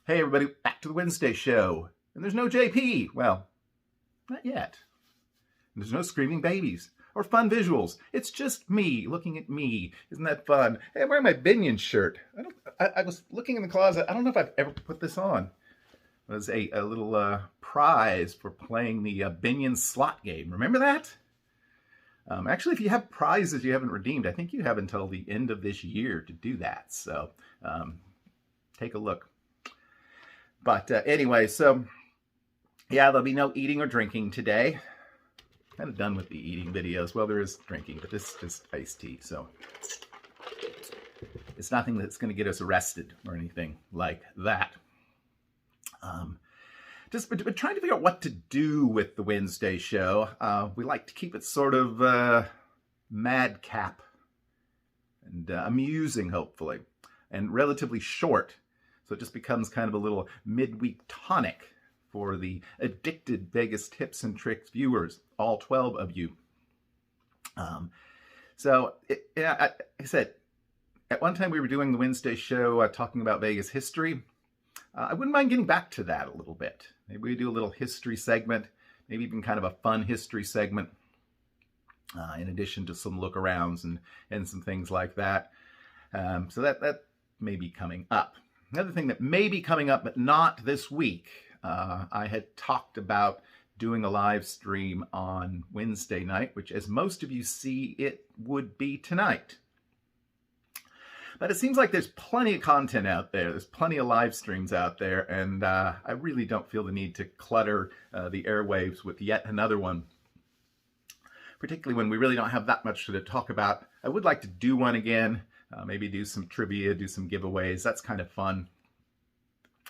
Hey everybody, back to the Wednesday show. And there's no JP. Well, not yet. And there's no screaming babies or fun visuals. It's just me looking at me. Isn't that fun? Hey, I'm wearing my Binion shirt. I was looking in the closet. I don't know if I've ever put this on. It was a little prize for playing the Binion slot game. Remember that? Actually, if you have prizes you haven't redeemed, I think you have until the end of this year to do that. So take a look. But anyway, so yeah, there'll be no eating or drinking today. Kind of done with the eating videos. Well, there is drinking, but this is just iced tea. So it's nothing that's going to get us arrested or anything like that. Just but trying to figure out what to do with the Wednesday show. We like to keep it sort of madcap and amusing, hopefully, and relatively short. So it just becomes kind of a little midweek tonic for the addicted Vegas tips and tricks viewers, all 12 of you. I said, at one time we were doing the Wednesday show talking about Vegas history. I wouldn't mind getting back to that a little bit. Maybe we do a little history segment, maybe even kind of a fun history segment, in addition to some look-arounds and some things like that. So that may be coming up. Another thing that may be coming up, but not this week, I had talked about doing a live stream on Wednesday night, which, as most of you see, it would be tonight. But it seems like there's plenty of content out there. There's plenty of live streams out there, and I really don't feel the need to clutter the airwaves with yet another one, particularly when we really don't have that much to talk about. I would like to do one again. Maybe do some trivia, do some giveaways. That's kind of fun.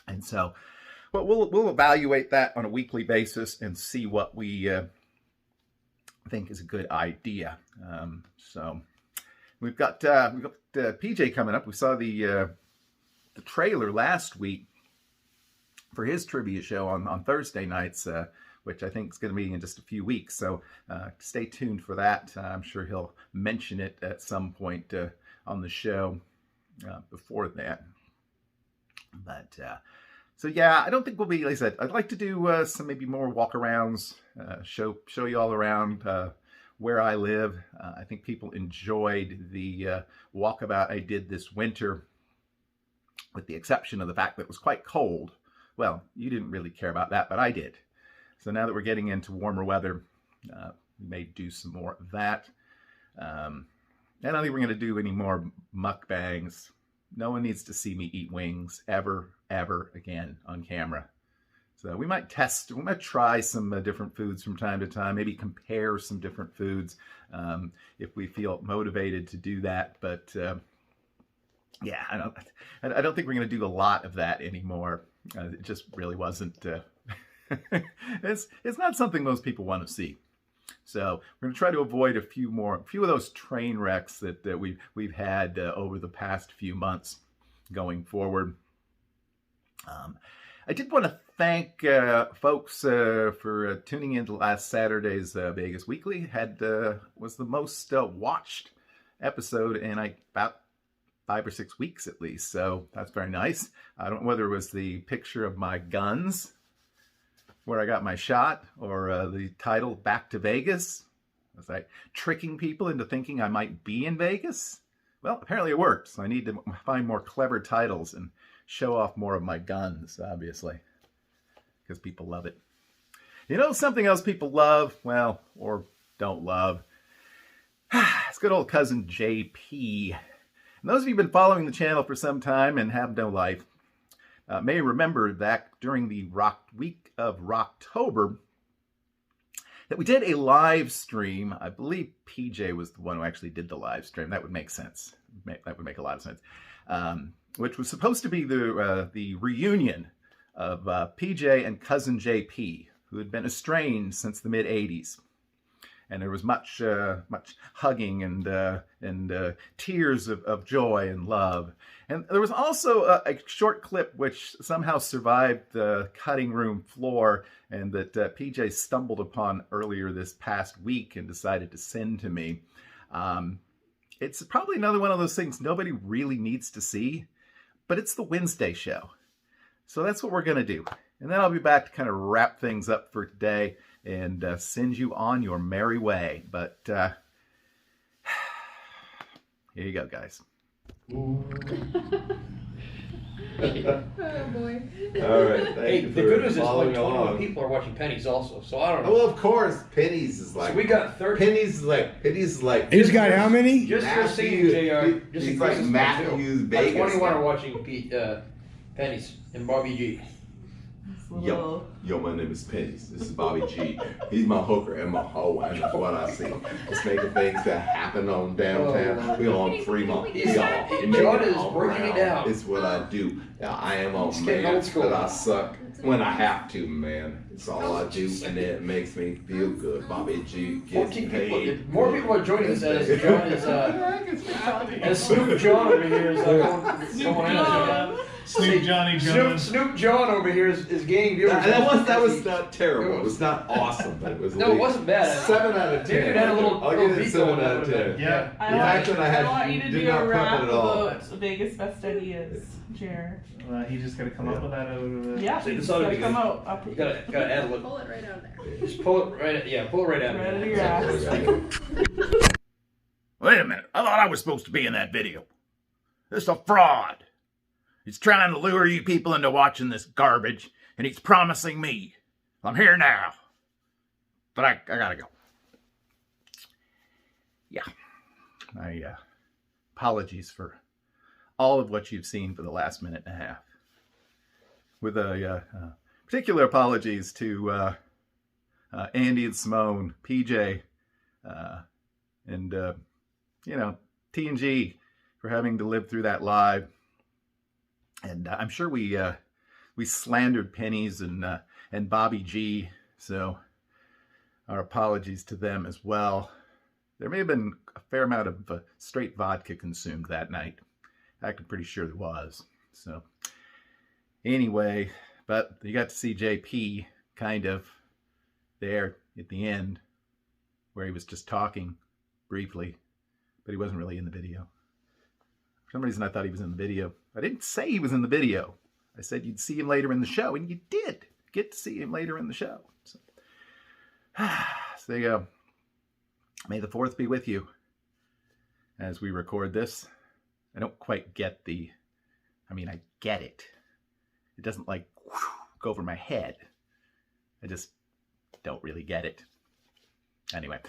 And so, well, we'll evaluate that on a weekly basis and see what we think is a good idea. So we've got PJ coming up. We saw the trailer last week for his trivia show on Thursday nights, which I think is going to be in just a few weeks. So stay tuned for that. I'm sure he'll mention it at some point on the show before that. But so yeah, I don't think we'll be, like I said, I'd like to do some maybe more walk-arounds, show you all around where I live. I think people enjoyed the walkabout I did this winter, with the exception of the fact that it was quite cold. Well, you didn't really care about that, but I did. So now that we're getting into warmer weather, we may do some more of that. I don't think we're going to do any more mukbangs. No one needs to see me eat wings ever again on camera. So we might try some different foods from time to time, maybe compare some different foods if we feel motivated to do that. But yeah, I don't think we're going to do a lot of that anymore. It just really wasn't, it's not something most people want to see. So we're going to try to avoid a few of those train wrecks that we've had over the past few months going forward. I did want to thank folks for tuning in to last Saturday's Vegas Weekly. Was the most watched episode in about 5 or 6 weeks at least. So that's very nice. I don't know whether it was the picture of my guns where I got my shot, or the title, Back to Vegas. Was I tricking people into thinking I might be in Vegas? Well, apparently it worked, so I need to find more clever titles and show off more of my guns, obviously, because people love it. You know something else people love? Well, or don't love? It's good old cousin JP. And those of you who've been following the channel for some time and have no life may remember that during the week of Rocktober, that we did a live stream. I believe PJ was the one who actually did the live stream. That would make sense. That would make a lot of sense. Which was supposed to be the reunion of PJ and cousin JP, who had been estranged since the mid-'80s. And there was much hugging and tears of joy and love. And there was also a short clip which somehow survived the cutting room floor, and that PJ stumbled upon earlier this past week and decided to send to me. It's probably another one of those things nobody really needs to see, but it's the Wednesday show. So that's what we're going to do. And then I'll be back to kind of wrap things up for today and send you on your merry way. But here you go, guys. Oh boy. All right. Hey, the good news is like 21 people are watching Pennies also, so I don't know. Oh, well, of course, Pennies is like. So we got 30. Pennies is like. He's got how many? Just for seeing JR. Just he's like Matthews Vegas. 21 are watching Pennies and Bobby G. Yo, my name is Pennies. This is Bobby G. He's my hooker and my hoe, and that's what I see. Just making things that happen on downtown. We on Fremont. We all. John is breaking it down. It's what I do. I am on getting man, old school. but I suck when I have to, man. It's all I do, and it makes me feel good. Bobby G gets 14 paid. people. More people are joining us as John is. As Snoop John over here is going out. Snoop Johnny John. Snoop John over here is gaining viewers. That was not terrible. It was not awesome, but it was. No, it wasn't bad. 7 out of 10. Maybe it had a little. I'll give it 7 out of 10. Yeah. The fact that I want you to did do not a prep rap it at all. about Vegas best ideas, Jer. He just gotta come up with that. Yeah, See, you this just ought to gotta be come good. out. Up You gotta add a little. Pull it right out of there. Just pull it right. Yeah, pull it right out. right out of your ass. Wait a minute. I thought I was supposed to be in that video. This is a fraud. He's trying to lure you people into watching this garbage, and he's promising me. I'm here now. But I gotta go. Yeah. My apologies for all of what you've seen for the last minute and a half. With a particular apologies to Andy and Simone, PJ, and, T&G for having to live through that live. And I'm sure we slandered Pennies and Bobby G, so our apologies to them as well. There may have been a fair amount of straight vodka consumed that night. I'm pretty sure there was. So anyway, but you got to see JP kind of there at the end where he was just talking briefly, but he wasn't really in the video. For some reason, I thought he was in the video. I didn't say he was in the video. I said you'd see him later in the show, and you did get to see him later in the show. So there you go. May the 4th be with you as we record this. I don't quite get I get it. It doesn't like go over my head. I just don't really get it. Anyway,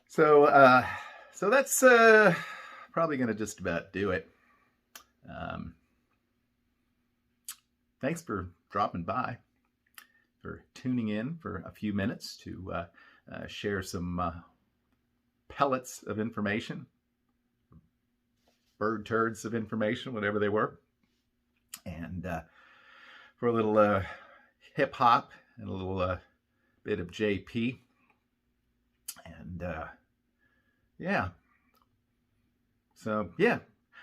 so that's probably going to just about do it. Thanks for dropping by, for tuning in for a few minutes to share some pellets of information, bird turds of information, whatever they were, and for a little hip hop and a little bit of JP, and yeah. So yeah,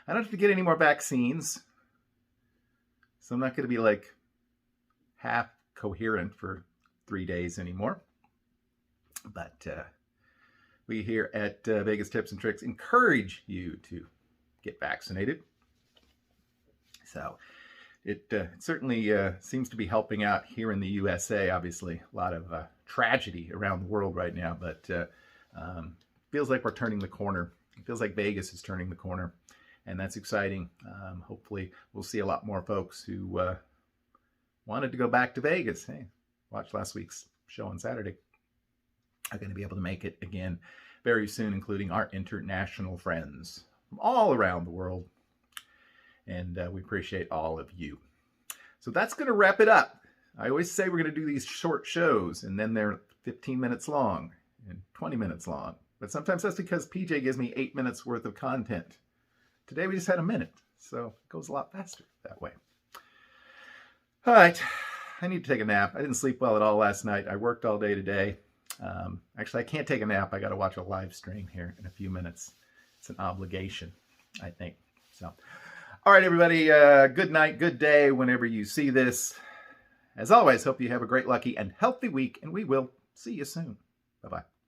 I don't have to get any more vaccines. So I'm not going to be like half coherent for 3 days anymore. But we here at Vegas Tips and Tricks encourage you to get vaccinated. So it certainly seems to be helping out here in the USA. Obviously, a lot of tragedy around the world right now, but feels like we're turning the corner. It feels like Vegas is turning the corner. And that's exciting. Hopefully we'll see a lot more folks who wanted to go back to Vegas. Hey, watch last week's show on Saturday. Are going to be able to make it again very soon, including our international friends from all around the world. And we appreciate all of you. So that's going to wrap it up. I always say we're going to do these short shows, and then they're 15 minutes long and 20 minutes long. But sometimes that's because PJ gives me 8 minutes worth of content. Today we just had a minute, so it goes a lot faster that way. All right, I need to take a nap. I didn't sleep well at all last night. I worked all day today. Actually, I can't take a nap. I got to watch a live stream here in a few minutes. It's an obligation, I think. So, all right, everybody, good night, good day whenever you see this. As always, hope you have a great, lucky, and healthy week, and we will see you soon. Bye-bye.